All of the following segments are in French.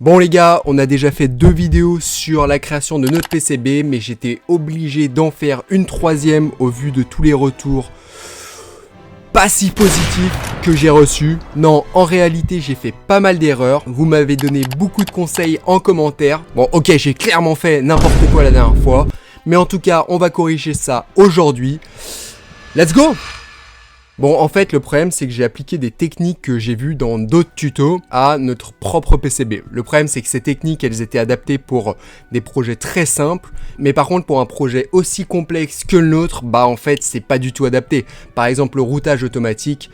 Bon les gars, on a déjà fait 2 vidéos sur la création de notre PCB, mais j'étais obligé d'en faire une 3e au vu de tous les retours pas si positifs que j'ai reçus. Non, en réalité j'ai fait pas mal d'erreurs, vous m'avez donné beaucoup de conseils en commentaire. Bon ok, j'ai clairement fait n'importe quoi la dernière fois, mais en tout cas on va corriger ça aujourd'hui. Let's go! Bon, en fait, le problème, c'est que j'ai appliqué des techniques que j'ai vues dans d'autres tutos à notre propre PCB. Le problème, c'est que ces techniques, elles étaient adaptées pour des projets très simples, mais par contre, pour un projet aussi complexe que le nôtre, bah en fait, c'est pas du tout adapté. Par exemple, le routage automatique,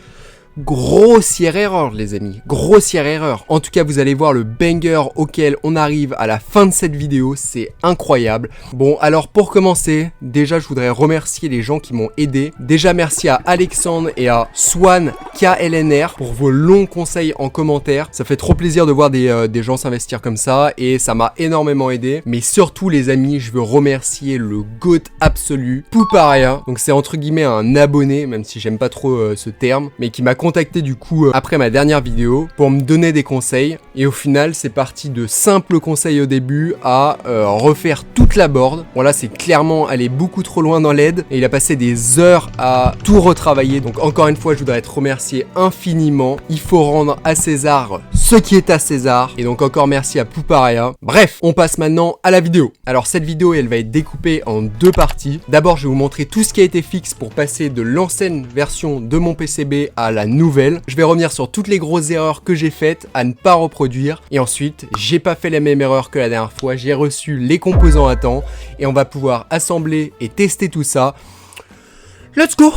grossière erreur les amis, grossière erreur. En tout cas vous allez voir le banger auquel on arrive à la fin de cette vidéo, c'est incroyable. Bon alors pour commencer, déjà je voudrais remercier les gens qui m'ont aidé. Déjà merci à Alexandre et à Swan KLNR pour vos longs conseils en commentaire. Ça fait trop plaisir de voir des gens s'investir comme ça et ça m'a énormément aidé. Mais surtout les amis, je veux remercier le GOAT absolu, Pouparia. Donc c'est entre guillemets un abonné, même si j'aime pas trop ce terme, mais qui m'a contacté du coup après ma dernière vidéo pour me donner des conseils et au final c'est parti de simples conseils au début à refaire toute la board. Bon là c'est clairement allé beaucoup trop loin dans l'aide et il a passé des heures à tout retravailler, donc encore une fois je voudrais te remercier infiniment. Il faut rendre à César ce qui est à César et donc encore merci à Pouparia. Bref, on passe maintenant à la vidéo. Alors cette vidéo elle va être découpée en 2 parties. D'abord je vais vous montrer tout ce qui a été fixe pour passer de l'ancienne version de mon PCB à la nouvelle. Je vais revenir sur toutes les grosses erreurs que j'ai faites à ne pas reproduire et ensuite j'ai pas fait la même erreur que la dernière fois, j'ai reçu les composants à temps et on va pouvoir assembler et tester tout ça. Let's go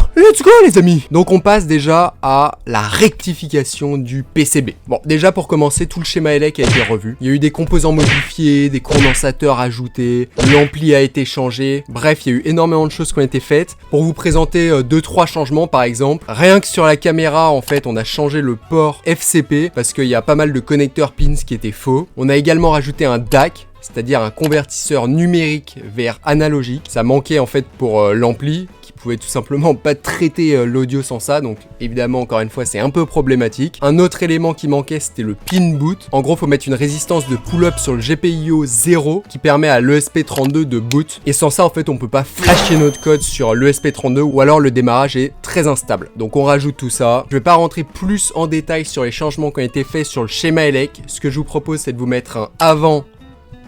les amis. Donc on passe déjà à la rectification du PCB. Bon déjà pour commencer, tout le schéma ELEC a été revu. Il y a eu des composants modifiés, des condensateurs ajoutés, l'ampli a été changé. Bref, il y a eu énormément de choses qui ont été faites. Pour vous présenter 2-3 changements par exemple, rien que sur la caméra en fait on a changé le port FCP parce qu'il y a pas mal de connecteurs pins qui étaient faux. On a également rajouté un DAC, c'est-à-dire un convertisseur numérique vers analogique. Ça manquait en fait pour l'ampli, qui pouvait tout simplement pas traiter l'audio sans ça, donc évidemment encore une fois c'est un peu problématique. Un autre élément qui manquait c'était le pin boot. En gros faut mettre une résistance de pull-up sur le GPIO 0 qui permet à l'ESP32 de boot, et sans ça en fait on peut pas flasher notre code sur l'ESP32 ou alors le démarrage est très instable. Donc on rajoute tout ça. Je vais pas rentrer plus en détail sur les changements qui ont été faits sur le schéma ELEC. Ce que je vous propose c'est de vous mettre un avant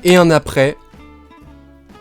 et un après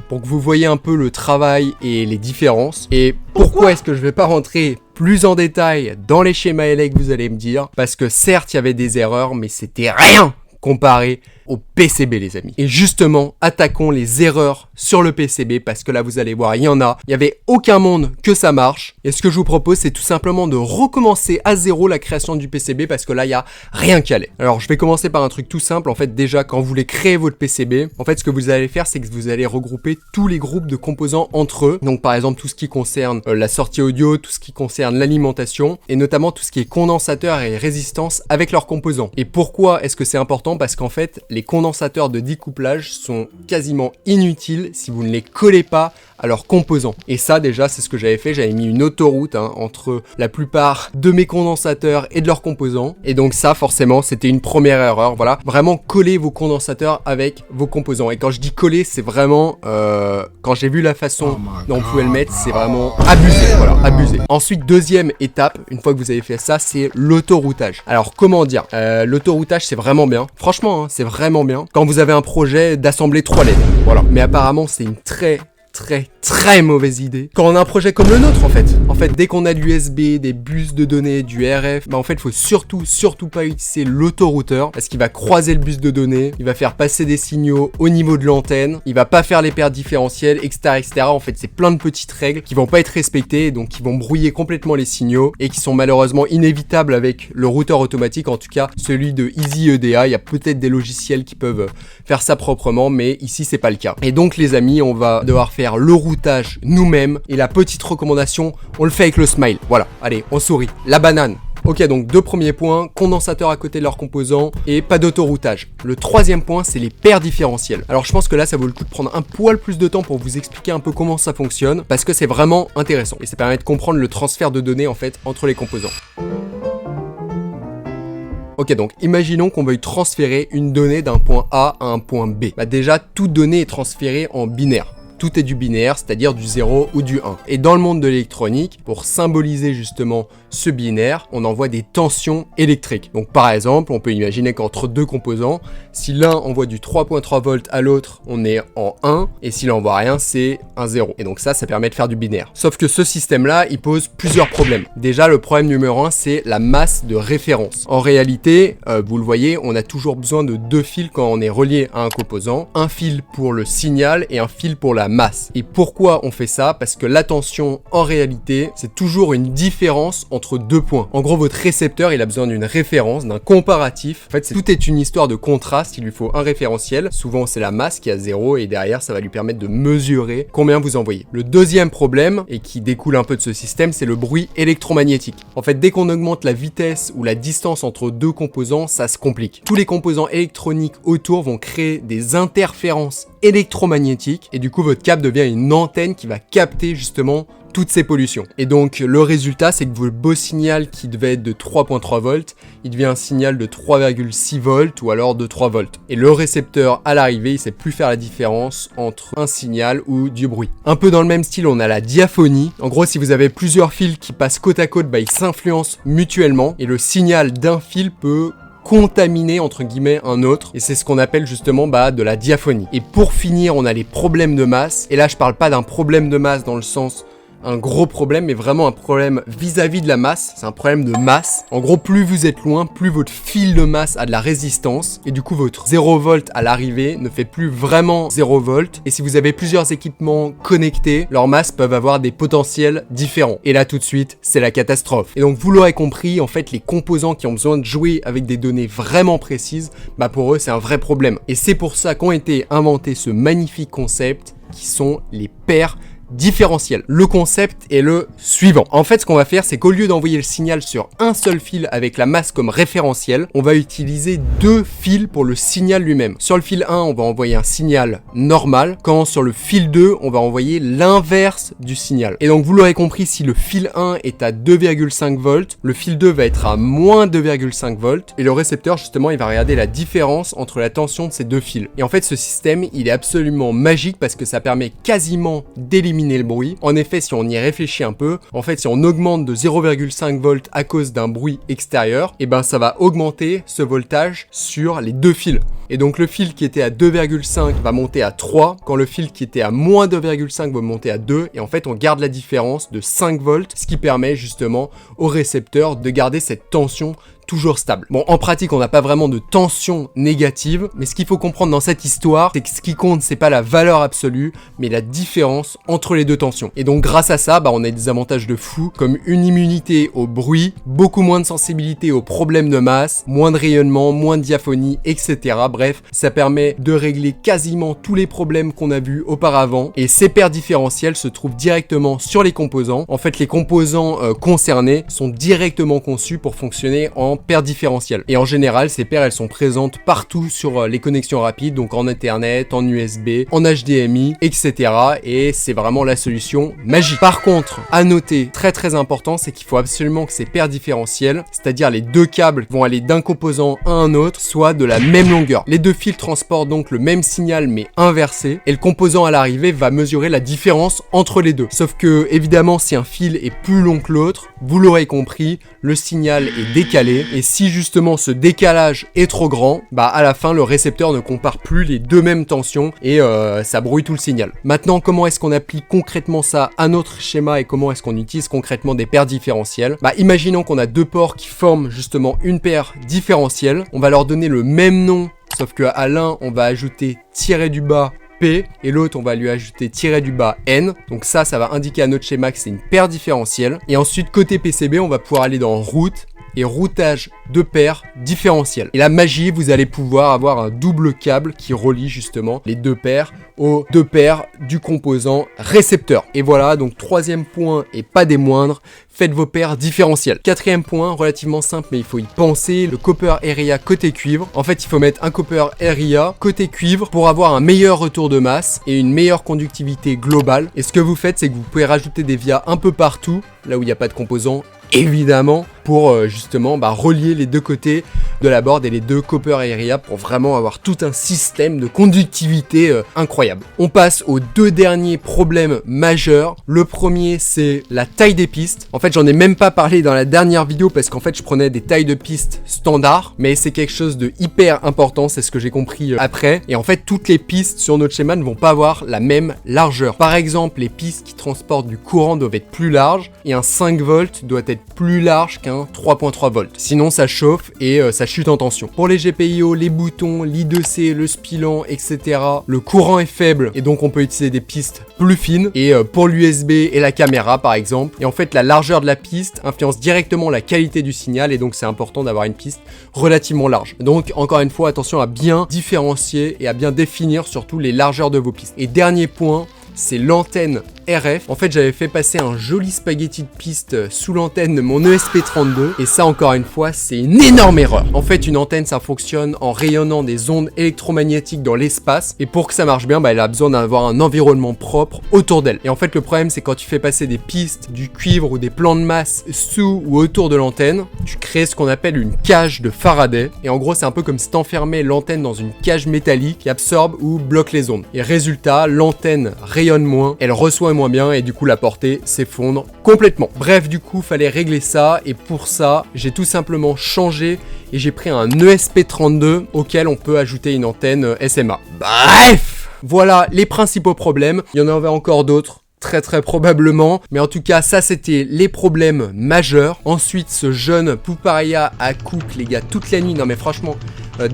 pour que vous voyez un peu le travail et les différences. Et pourquoi est-ce que je vais pas rentrer plus en détail dans les schémas ELEC, vous allez me dire, parce que certes il y avait des erreurs mais c'était rien comparé au PCB les amis. Et justement, attaquons les erreurs sur le PCB parce que là vous allez voir, il y en a. Il n'y avait aucun monde que ça marche. Et ce que je vous propose, c'est tout simplement de recommencer à zéro la création du PCB parce que là, il n'y a rien qui allait. Alors, je vais commencer par un truc tout simple. En fait, déjà, quand vous voulez créer votre PCB, en fait, ce que vous allez faire, c'est que vous allez regrouper tous les groupes de composants entre eux. Donc, par exemple, tout ce qui concerne la sortie audio, tout ce qui concerne l'alimentation et notamment tout ce qui est condensateur et résistance avec leurs composants. Et pourquoi est-ce que c'est important? Parce qu'en fait, les condensateurs de découplage sont quasiment inutiles si vous ne les collez pas à leurs composants. Et ça déjà c'est ce que j'avais fait, j'avais mis une autoroute entre la plupart de mes condensateurs et de leurs composants. Et donc ça forcément c'était une première erreur, voilà. Vraiment coller vos condensateurs avec vos composants. Et quand je dis coller, c'est vraiment, quand j'ai vu la façon dont on pouvait le mettre, c'est vraiment abusé, voilà, abusé. Ensuite deuxième étape, une fois que vous avez fait ça, c'est l'autoroutage. Alors comment dire, l'autoroutage c'est vraiment bien, franchement c'est vraiment bien quand vous avez un projet d'assembler 3 LED, voilà. Mais apparemment c'est une très mauvaise idée quand on a un projet comme le nôtre en fait. En fait, dès qu'on a de l'USB, des bus de données, du RF, bah en fait, il faut surtout pas utiliser l'autorouteur parce qu'il va croiser le bus de données, il va faire passer des signaux au niveau de l'antenne, il va pas faire les paires différentielles, etc. En fait, c'est plein de petites règles qui vont pas être respectées, donc qui vont brouiller complètement les signaux et qui sont malheureusement inévitables avec le routeur automatique, en tout cas celui de EasyEDA. Il y a peut-être des logiciels qui peuvent faire ça proprement, mais ici c'est pas le cas. Et donc les amis, on va devoir faire le routage nous-mêmes et la petite recommandation, on le fait avec le smile. Voilà, allez, on sourit. La banane. Ok, donc 2 premiers points, condensateur à côté de leurs composants et pas d'autoroutage. Le 3e point, c'est les paires différentielles. Alors je pense que là, ça vaut le coup de prendre un poil plus de temps pour vous expliquer un peu comment ça fonctionne parce que c'est vraiment intéressant et ça permet de comprendre le transfert de données en fait entre les composants. Ok, donc imaginons qu'on veuille transférer une donnée d'un point A à un point B. Bah déjà, toute donnée est transférée en binaire. Tout est du binaire, c'est-à-dire du 0 ou du 1. Et dans le monde de l'électronique, pour symboliser justement ce binaire, on envoie des tensions électriques. Donc par exemple, on peut imaginer qu'entre deux composants, si l'un envoie du 3.3 volts à l'autre, on est en 1, et s'il envoie rien, c'est un 0. Et donc ça permet de faire du binaire. Sauf que ce système-là, il pose plusieurs problèmes. Déjà, le problème numéro 1, c'est la masse de référence. En réalité, vous le voyez, on a toujours besoin de deux fils quand on est relié à un composant. Un fil pour le signal et un fil pour la masse. Et pourquoi on fait ça? Parce que la tension, en réalité, c'est toujours une différence entre deux points. En gros, votre récepteur, il a besoin d'une référence, d'un comparatif. En fait, tout est une histoire de contraste, il lui faut un référentiel. Souvent, c'est la masse qui a 0 et derrière, ça va lui permettre de mesurer combien vous envoyez. Le deuxième problème, et qui découle un peu de ce système, c'est le bruit électromagnétique. En fait, dès qu'on augmente la vitesse ou la distance entre deux composants, ça se complique. Tous les composants électroniques autour vont créer des interférences électromagnétiques et du coup, votre câble devient une antenne qui va capter justement toutes ces pollutions. Et donc le résultat, c'est que votre beau signal qui devait être de 3.3 volts, il devient un signal de 3,6 volts ou alors de 3 volts. Et le récepteur à l'arrivée, il sait plus faire la différence entre un signal ou du bruit. Un peu dans le même style, on a la diaphonie. En gros, si vous avez plusieurs fils qui passent côte à côte, bah, ils s'influencent mutuellement et le signal d'un fil peut contaminer entre guillemets un autre, et c'est ce qu'on appelle justement de la diaphonie. Et pour finir, on a les problèmes de masse, et là je parle pas d'un problème de masse dans le sens un gros problème, mais vraiment un problème vis-à-vis de la masse. C'est un problème de masse. En gros, plus vous êtes loin, plus votre fil de masse a de la résistance, et du coup votre 0 volt à l'arrivée ne fait plus vraiment 0 volt. Et si vous avez plusieurs équipements connectés, leurs masses peuvent avoir des potentiels différents. Et là tout de suite, c'est la catastrophe. Et donc vous l'aurez compris, en fait les composants qui ont besoin de jouer avec des données vraiment précises, pour eux c'est un vrai problème. Et c'est pour ça qu'ont été inventés ce magnifique concept qui sont les paires différentiel. Le concept est le suivant. En fait, ce qu'on va faire, c'est qu'au lieu d'envoyer le signal sur un seul fil avec la masse comme référentiel, on va utiliser deux fils pour le signal lui-même. Sur le fil 1, on va envoyer un signal normal, quand sur le fil 2, on va envoyer l'inverse du signal. Et donc, vous l'aurez compris, si le fil 1 est à 2,5 volts, le fil 2 va être à moins 2,5 volts, et le récepteur, justement, il va regarder la différence entre la tension de ces deux fils. Et en fait, ce système, il est absolument magique parce que ça permet quasiment d'éliminer le bruit. En effet, si on y réfléchit un peu, en fait, si on augmente de 0,5 volts à cause d'un bruit extérieur, et ça va augmenter ce voltage sur les deux fils. Et donc le fil qui était à 2,5 va monter à 3, quand le fil qui était à moins 2,5 va monter à 2, et en fait on garde la différence de 5 volts, ce qui permet justement au récepteur de garder cette tension toujours stable. Bon, en pratique, on n'a pas vraiment de tension négative, mais ce qu'il faut comprendre dans cette histoire, c'est que ce qui compte, c'est pas la valeur absolue, mais la différence entre les deux tensions. Et donc, grâce à ça, on a des avantages de fou, comme une immunité au bruit, beaucoup moins de sensibilité aux problèmes de masse, moins de rayonnement, moins de diaphonie, etc. Bref, ça permet de régler quasiment tous les problèmes qu'on a vus auparavant, et ces paires différentielles se trouvent directement sur les composants. En fait, les composants concernés sont directement conçus pour fonctionner en paires différentielles. Et en général, ces paires, elles sont présentes partout sur les connexions rapides, donc en Ethernet, en USB, en HDMI, etc. Et c'est vraiment la solution magique. Par contre, à noter, très important, c'est qu'il faut absolument que ces paires différentielles, c'est-à-dire les deux câbles vont aller d'un composant à un autre, soient de la même longueur. Les deux fils transportent donc le même signal mais inversé, et le composant à l'arrivée va mesurer la différence entre les deux. Sauf que, évidemment, si un fil est plus long que l'autre, vous l'aurez compris, le signal est décalé. Et si justement ce décalage est trop grand, à la fin le récepteur ne compare plus les deux mêmes tensions et ça brouille tout le signal. Maintenant, comment est-ce qu'on applique concrètement ça à notre schéma et comment est-ce qu'on utilise concrètement des paires différentielles? Imaginons qu'on a deux ports qui forment justement une paire différentielle. On va leur donner le même nom, sauf qu'à l'un on va ajouter tiré du bas P et l'autre on va lui ajouter tiré du bas N. Donc ça va indiquer à notre schéma que c'est une paire différentielle. Et ensuite côté PCB, on va pouvoir aller dans route et routage de paires différentielles. Et la magie, vous allez pouvoir avoir un double câble qui relie justement les deux paires aux deux paires du composant récepteur. Et voilà, donc troisième point et pas des moindres, faites vos paires différentielles. Quatrième point, relativement simple mais il faut y penser, le copper area côté cuivre. En fait, il faut mettre un copper area côté cuivre pour avoir un meilleur retour de masse et une meilleure conductivité globale. Et ce que vous faites, c'est que vous pouvez rajouter des vias un peu partout, là où il n'y a pas de composants, évidemment. pour justement relier les deux côtés de la board et les deux copper area pour vraiment avoir tout un système de conductivité incroyable. On passe aux deux derniers problèmes majeurs. Le premier, c'est la taille des pistes. En fait, j'en ai même pas parlé dans la dernière vidéo parce qu'en fait, je prenais des tailles de pistes standards, mais c'est quelque chose de hyper important, c'est ce que j'ai compris après. Et en fait, toutes les pistes sur notre schéma ne vont pas avoir la même largeur. Par exemple, les pistes qui transportent du courant doivent être plus larges et un 5 volts doit être plus large qu'un 3.3 volts. Sinon, ça chauffe et ça chute en tension. Pour les GPIO, les boutons, l'I2C, le spilan, etc., le courant est faible et donc on peut utiliser des pistes plus fines. Et pour l'USB et la caméra, par exemple. Et en fait, la largeur de la piste influence directement la qualité du signal et donc c'est important d'avoir une piste relativement large. Donc, encore une fois, attention à bien différencier et à bien définir surtout les largeurs de vos pistes. Et dernier point, c'est l'antenne RF. En fait, j'avais fait passer un joli spaghetti de piste sous l'antenne de mon ESP32 et ça, encore une fois, c'est une énorme erreur. En fait, une antenne, ça fonctionne en rayonnant des ondes électromagnétiques dans l'espace et pour que ça marche bien, elle a besoin d'avoir un environnement propre autour d'elle. Et en fait, le problème, c'est quand tu fais passer des pistes, du cuivre ou des plans de masse sous ou autour de l'antenne, tu crées ce qu'on appelle une cage de Faraday. Et en gros, c'est un peu comme si t'enfermais l'antenne dans une cage métallique qui absorbe ou bloque les ondes. Et résultat, l'antenne rayonne moins, elle reçoit moins bien et du coup la portée s'effondre complètement. Bref, du coup fallait régler ça et pour ça j'ai tout simplement changé et j'ai pris un ESP32 auquel on peut ajouter une antenne SMA. Bref, voilà les principaux problèmes. Il y en avait encore d'autres. Très probablement, mais en tout cas ça c'était les problèmes majeurs. Ensuite ce jeune Pouparia a cook les gars toute la nuit, non mais franchement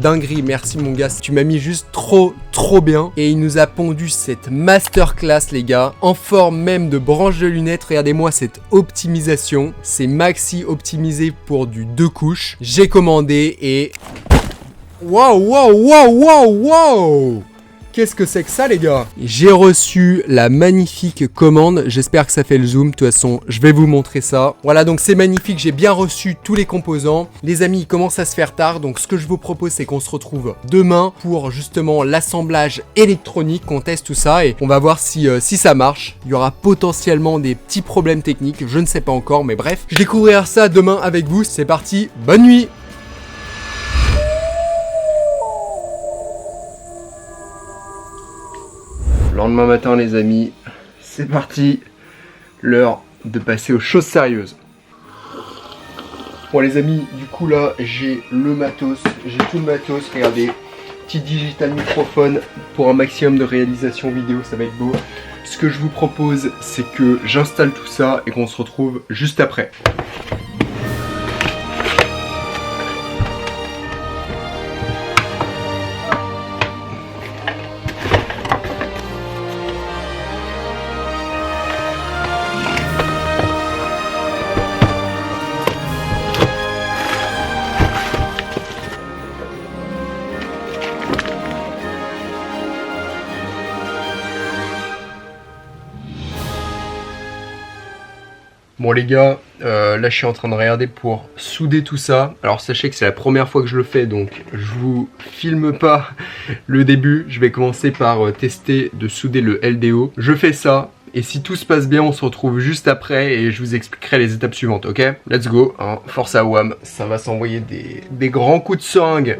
dinguerie, merci mon gars, tu m'as mis juste trop bien et il nous a pondu cette masterclass les gars, en forme même de branche de lunettes. Regardez-moi cette optimisation, c'est maxi optimisé pour du 2 couches. J'ai commandé et wow. Qu'est-ce que c'est que ça les gars? J'ai reçu la magnifique commande, j'espère que ça fait le zoom, de toute façon je vais vous montrer ça. Voilà, donc c'est magnifique, j'ai bien reçu tous les composants. Les amis, il commence à se faire tard, donc ce que je vous propose c'est qu'on se retrouve demain pour justement l'assemblage électronique, qu'on teste tout ça et on va voir si ça marche. Il y aura potentiellement des petits problèmes techniques, je ne sais pas encore, mais bref. Je découvrirai ça demain avec vous, c'est parti, bonne nuit. Lendemain matin les amis, c'est parti, l'heure de passer aux choses sérieuses. Bon les amis, du coup là j'ai le matos, j'ai tout le matos, regardez, petit digital microphone pour un maximum de réalisation vidéo, ça va être beau. Ce que je vous propose c'est que j'installe tout ça et qu'on se retrouve juste après. Bon les gars, là je suis en train de regarder pour souder tout ça. Alors sachez que c'est la première fois que je le fais, donc je vous filme pas le début. Je vais commencer par tester de souder le LDO. Je fais ça, et si tout se passe bien, on se retrouve juste après et je vous expliquerai les étapes suivantes, ok? Let's go, hein, force à WAM, ça va s'envoyer des grands coups de seringue.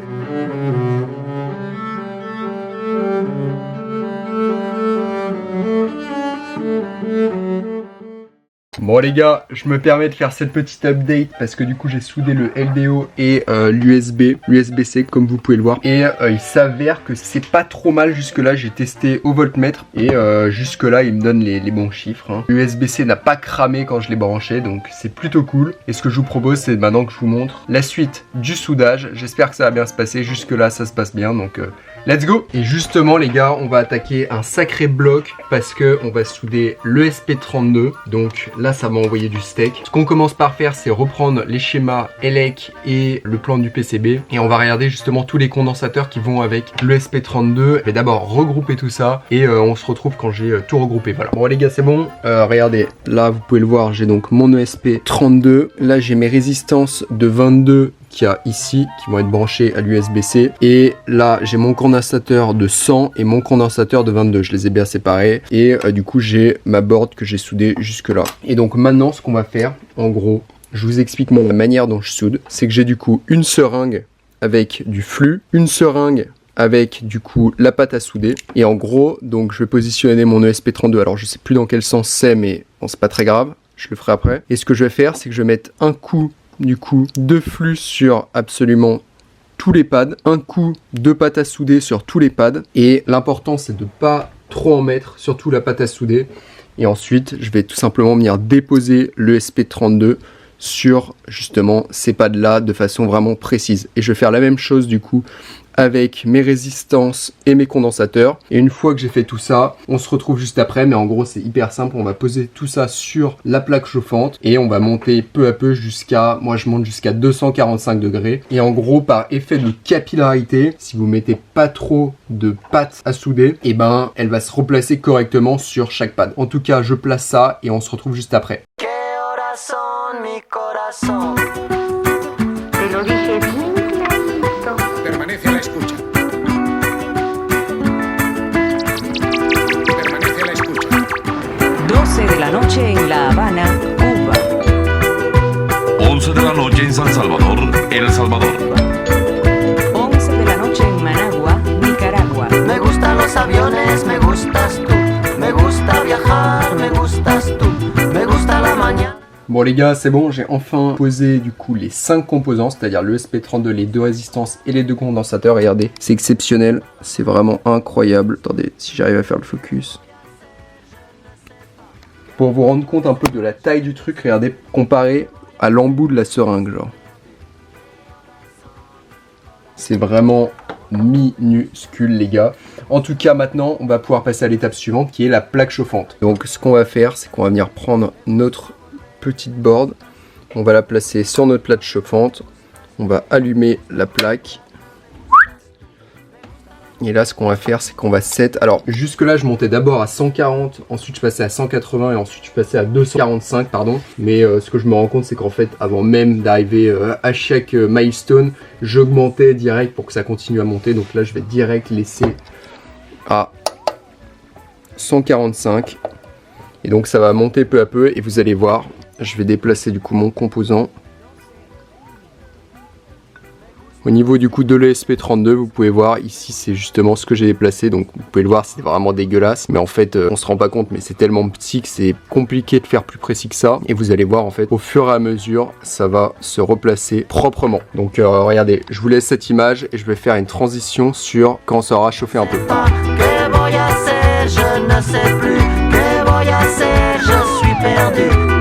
Bon les gars, je me permets de faire cette petite update parce que du coup j'ai soudé le LDO et l'USB-C comme vous pouvez le voir. Et il s'avère que c'est pas trop mal jusque là, j'ai testé au voltmètre et jusque là il me donne les bons chiffres. Hein. L'USB-C n'a pas cramé quand je l'ai branché, donc c'est plutôt cool. Et ce que je vous propose c'est maintenant que je vous montre la suite du soudage. J'espère que ça va bien se passer, jusque là ça se passe bien, donc let's go. Et justement les gars, on va attaquer un sacré bloc parce que on va souder le SP32, donc là ça va envoyer du steak. Ce qu'on commence par faire c'est reprendre les schémas ELEC et le plan du PCB et on va regarder justement tous les condensateurs qui vont avec le SP32. Je vais d'abord regrouper tout ça et on se retrouve quand j'ai tout regroupé. Voilà. Bon les gars c'est bon, regardez, là vous pouvez le voir, j'ai donc mon ESP32, là j'ai mes résistances de 22 qu'il y a ici qui vont être branchés à l'USB-C et là j'ai mon condensateur de 100 et mon condensateur de 22, je les ai bien séparés et du coup j'ai ma board que j'ai soudée jusque là. Et donc maintenant ce qu'on va faire en gros, je vous explique la manière dont je soude. C'est que j'ai du coup une seringue avec du flux, une seringue avec du coup la pâte à souder. Et en gros, donc je vais positionner mon ESP32. Alors je sais plus dans quel sens c'est, mais bon, c'est pas très grave. Je le ferai après. Et ce que je vais faire, c'est que je vais mettre un coup du coup de flux sur absolument tous les pads, un coup de pâte à souder sur tous les pads. Et l'important, c'est de pas trop en mettre, surtout la pâte à souder. Et ensuite, je vais tout simplement venir déposer le SP32 sur justement ces pads là de façon vraiment précise. Et je vais faire la même chose du coup avec mes résistances et mes condensateurs. Et une fois que j'ai fait tout ça, on se retrouve juste après. Mais en gros, c'est hyper simple. On va poser tout ça sur la plaque chauffante et on va monter peu à peu jusqu'à, moi je monte jusqu'à 245 degrés. Et en gros, par effet de capillarité, si vous mettez pas trop de pâte à souder, et ben elle va se replacer correctement sur chaque pad. En tout cas, je place ça et on se retrouve juste après. Permanece a la escucha. Permanece a la escucha. 12 de la noche en La Habana, Cuba. 11 de la noche en San Salvador, El Salvador. 11 de la noche en Managua, Nicaragua. Me gustan los aviones, me gustas tú. Me gusta viajar, me gustas tú. Me gusta la mañana. Bon les gars, c'est bon, j'ai enfin posé du coup les 5 composants, c'est-à-dire le SP32, les 2 résistances et les 2 condensateurs. Regardez, c'est exceptionnel, c'est vraiment incroyable. Attendez, si j'arrive à faire le focus. Pour vous rendre compte un peu de la taille du truc, regardez, comparé à l'embout de la seringue, genre. C'est vraiment minuscule les gars. En tout cas maintenant, on va pouvoir passer à l'étape suivante qui est la plaque chauffante. Donc ce qu'on va faire, c'est qu'on va venir prendre notre petite board, on va la placer sur notre plaque chauffante, on va allumer la plaque et là ce qu'on va faire c'est qu'on va set. Alors jusque là je montais d'abord à 140, ensuite je passais à 180 et ensuite je passais à 245 pardon, mais ce que je me rends compte c'est qu'en fait avant même d'arriver à chaque milestone j'augmentais direct pour que ça continue à monter. Donc là je vais direct laisser à 145 et donc ça va monter peu à peu et vous allez voir. Je vais déplacer du coup mon composant. Au niveau du coup de l'ESP32, vous pouvez voir ici c'est justement ce que j'ai déplacé. Donc vous pouvez le voir, c'est vraiment dégueulasse. Mais en fait on se rend pas compte, mais c'est tellement petit que c'est compliqué de faire plus précis que ça. Et vous allez voir en fait au fur et à mesure ça va se replacer proprement. Donc regardez, je vous laisse cette image et je vais faire une transition sur quand ça aura chauffé un peu. Que voy a hacer, je ne sais plus. Que voy a hacer, je suis perdu.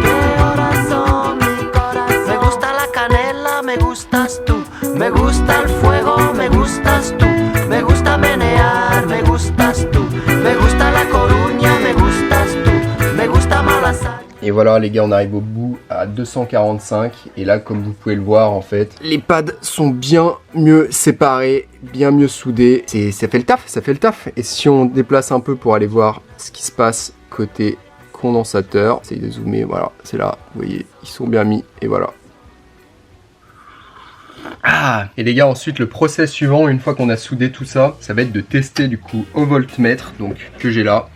Me gusta la canela, me gustas tú. Me gusta el fuego, me gustas tú. Me gusta menear, me gustas tú. Me gusta la Coruña, me gustas tú. Me gusta Malasay. Et voilà les gars, on arrive au bout à 245 et là comme vous pouvez le voir en fait les pads sont bien mieux séparés, bien mieux soudés. Ça fait le taf. Et si on déplace un peu pour aller voir ce qui se passe côté condensateur, j'essaye de zoomer, voilà, c'est là, vous voyez, ils sont bien mis et voilà. Ah. Et les gars, ensuite le process suivant, une fois qu'on a soudé tout ça, ça va être de tester du coup au voltmètre, donc que j'ai là.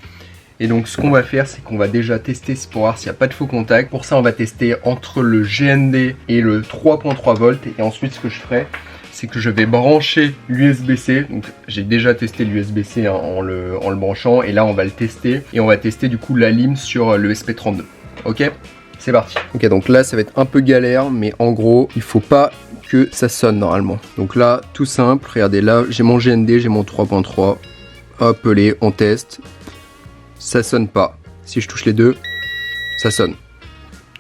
Et donc ce qu'on va faire, c'est qu'on va déjà tester pour voir s'il n'y a pas de faux contact. Pour ça, on va tester entre le GND et le 3.3 volts. Et ensuite, ce que je ferai, c'est que je vais brancher l'USB-C. Donc j'ai déjà testé l'USB-C hein, en le branchant. Et là, on va le tester. Et on va tester du coup la lime sur le SP32. Ok ? C'est parti. Ok, donc là, ça va être un peu galère. Mais en gros, il faut pas que ça sonne normalement. Donc là, tout simple. Regardez, là, j'ai mon GND, j'ai mon 3.3. Hop, allez, on teste. Ça sonne pas. Si je touche les deux, ça sonne.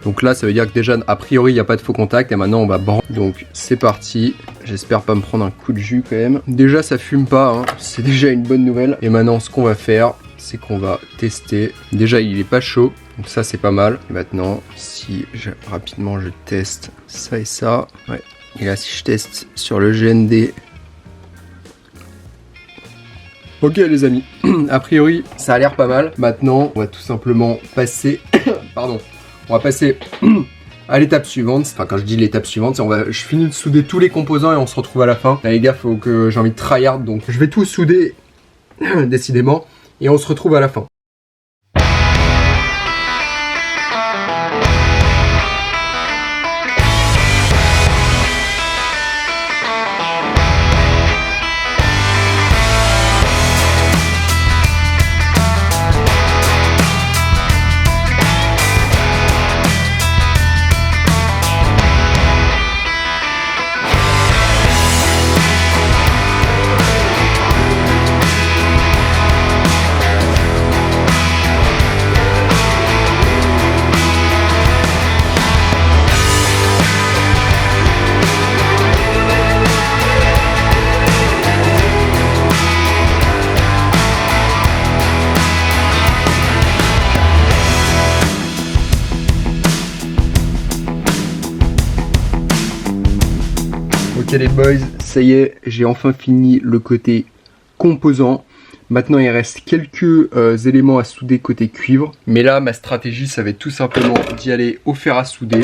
Donc là, ça veut dire que déjà, a priori, il n'y a pas de faux contact. Et maintenant, on va brancher. Donc, c'est parti. J'espère pas me prendre un coup de jus quand même. Déjà, ça fume pas. Hein. C'est déjà une bonne nouvelle. Et maintenant, ce qu'on va faire, c'est qu'on va tester. Déjà, il est pas chaud. Donc ça, c'est pas mal. Et maintenant, si rapidement, je teste ça et ça. Ouais. Et là, si je teste sur le GND... Ok les amis, a priori ça a l'air pas mal. Maintenant on va tout simplement passer, pardon, on va passer à l'étape suivante. Enfin quand je dis l'étape suivante, c'est je finis de souder tous les composants et on se retrouve à la fin. Là les gars, faut que j'ai envie de tryhard, donc je vais tout souder décidément et on se retrouve à la fin. Ok les boys, ça y est, j'ai enfin fini le côté composant. Maintenant il reste quelques éléments à souder côté cuivre. Mais là ma stratégie ça va être tout simplement d'y aller au fer à souder.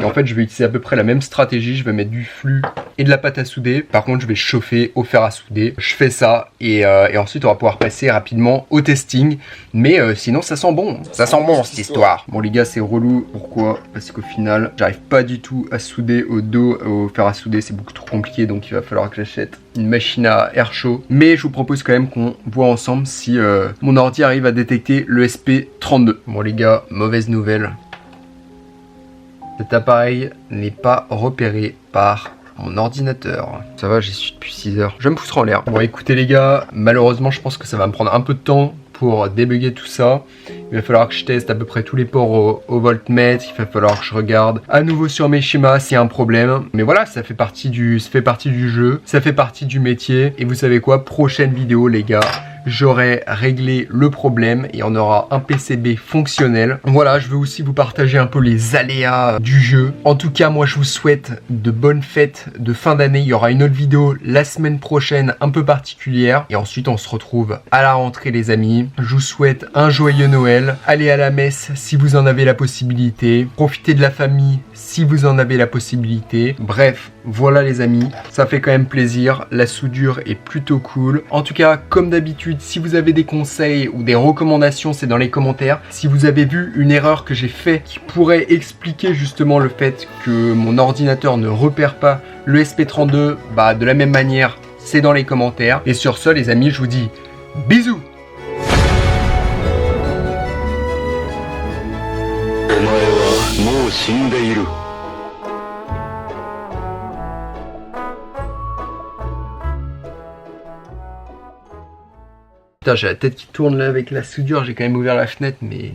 Et en fait je vais utiliser à peu près la même stratégie. Je vais mettre du flux et de la pâte à souder. Par contre je vais chauffer au fer à souder. Je fais ça et ensuite on va pouvoir passer rapidement au testing. Mais sinon ça sent bon. Ça sent bon cette histoire. Bon les gars c'est relou. Pourquoi? Parce qu'au final j'arrive pas du tout à souder au dos au fer à souder. C'est beaucoup trop compliqué donc il va falloir que j'achète une machine à air chaud. Mais je vous propose quand même qu'on voit ensemble si mon ordi arrive à détecter le SP32. Bon les gars, mauvaise nouvelle. Cet appareil n'est pas repéré par mon ordinateur. Ça va, j'y suis depuis 6 heures. Je vais me foutre en l'air. Bon écoutez les gars, malheureusement je pense que ça va me prendre un peu de temps pour débugger tout ça. Il va falloir que je teste à peu près tous les ports au voltmètre. Il va falloir que je regarde à nouveau sur mes schémas s'il y a un problème. Mais voilà, ça fait partie du jeu, ça fait partie du métier. Et vous savez quoi, prochaine vidéo les gars, j'aurai réglé le problème et on aura un PCB fonctionnel. Voilà, je veux aussi vous partager un peu les aléas du jeu. En tout cas, moi je vous souhaite de bonnes fêtes de fin d'année. Il y aura une autre vidéo la semaine prochaine un peu particulière. Et ensuite on se retrouve à la rentrée les amis. Je vous souhaite un joyeux Noël. Allez à la messe si vous en avez la possibilité. Profitez de la famille si vous en avez la possibilité. Bref, voilà les amis. Ça fait quand même plaisir. La soudure est plutôt cool. En tout cas, comme d'habitude, si vous avez des conseils ou des recommandations, c'est dans les commentaires. Si vous avez vu une erreur que j'ai fait qui pourrait expliquer justement le fait que mon ordinateur ne repère pas le SP32, bah de la même manière, c'est dans les commentaires. Et sur ce les amis, je vous dis bisous. Putain, j'ai la tête qui tourne là avec la soudure, j'ai quand même ouvert la fenêtre mais...